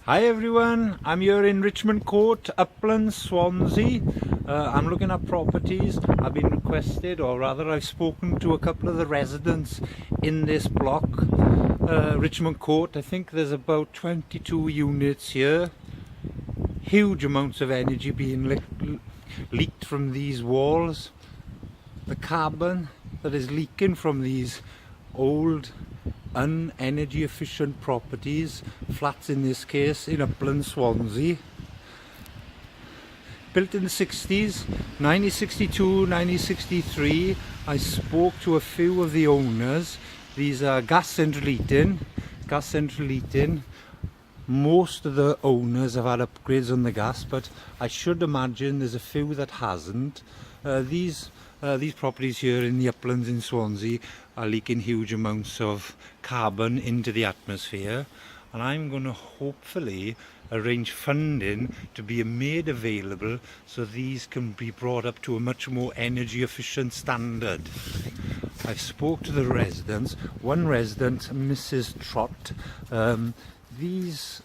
Hi everyone, I'm here in Richmond Court, Uplands, Swansea. I'm looking at properties. I've been requested, or rather I've spoken to a couple of the residents in this block, Richmond Court. I think there's about 22 units here. Huge amounts of energy being leaked from these walls. The carbon that is leaking from these old unenergy efficient properties, flats in this case, in Upland, Swansea, built in the 60s, 1962, 1963. I spoke to a few of the owners. These are gas central heating. Most of the owners have had upgrades on the gas, but I should imagine there's a few that hasn't. These properties here in the uplands in Swansea are leaking huge amounts of carbon into the atmosphere, and I'm going to hopefully arrange funding to be made available so these can be brought up to a much more energy efficient standard. I've spoke to the residents. One resident, Mrs. Trott, these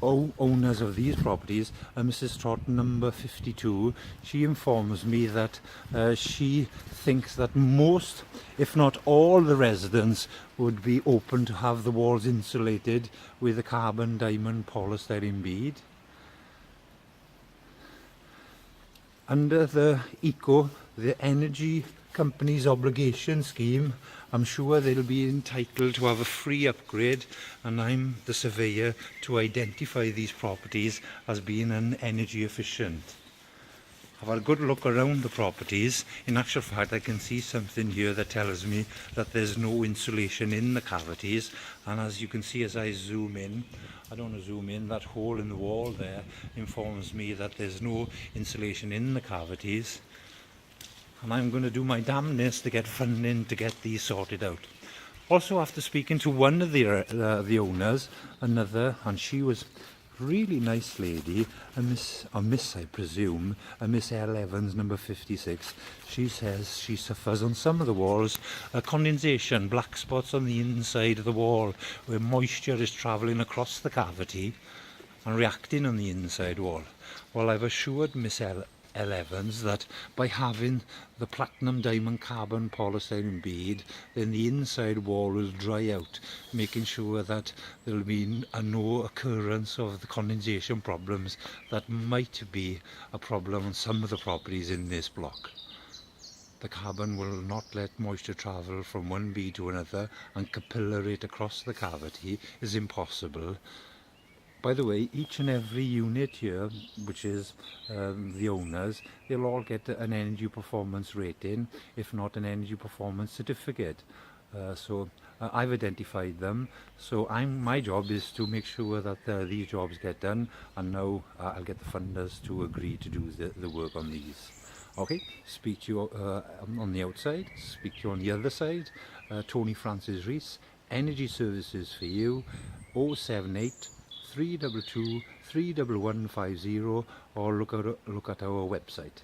owners of these properties, Mrs. Trott number 52, she informs me that she thinks that most, if not all, the residents would be open to have the walls insulated with a carbon diamond polystyrene bead. Under the the energy company's obligation scheme, I'm sure they'll be entitled to have a free upgrade, and I'm the surveyor to identify these properties as being energy efficient. I've had a good look around the properties. In actual fact, I can see something here that tells me that there's no insulation in the cavities, and as you can see as I zoom in, I don't want to zoom in, that hole in the wall there informs me that there's no insulation in the cavities. And I'm going to do my damnedest to get funding to get these sorted out. Also, after speaking to one of the owners, and she was really nice lady, a miss I presume, a Miss L. Evans number 56. She says she suffers on some of the walls condensation, black spots on the inside of the wall where moisture is travelling across the cavity and reacting on the inside wall. Well, I've assured Miss L. Evans that by having the platinum diamond carbon polystyrene bead, then the inside wall will dry out, making sure that there will be no occurrence of the condensation problems that might be a problem on some of the properties in this block. The carbon will not let moisture travel from one bead to another, and capillary across the cavity is impossible. By the way, each and every unit here, which is the owners, they'll all get an energy performance rating, if not an energy performance certificate. So I've identified them. So my job is to make sure that these jobs get done, and now I'll get the funders to agree to do the work on these. Okay, speak to you on the outside, speak to you on the other side. Tony Francis Rees, Energy Services for You, 078 322 31150, or look at our website.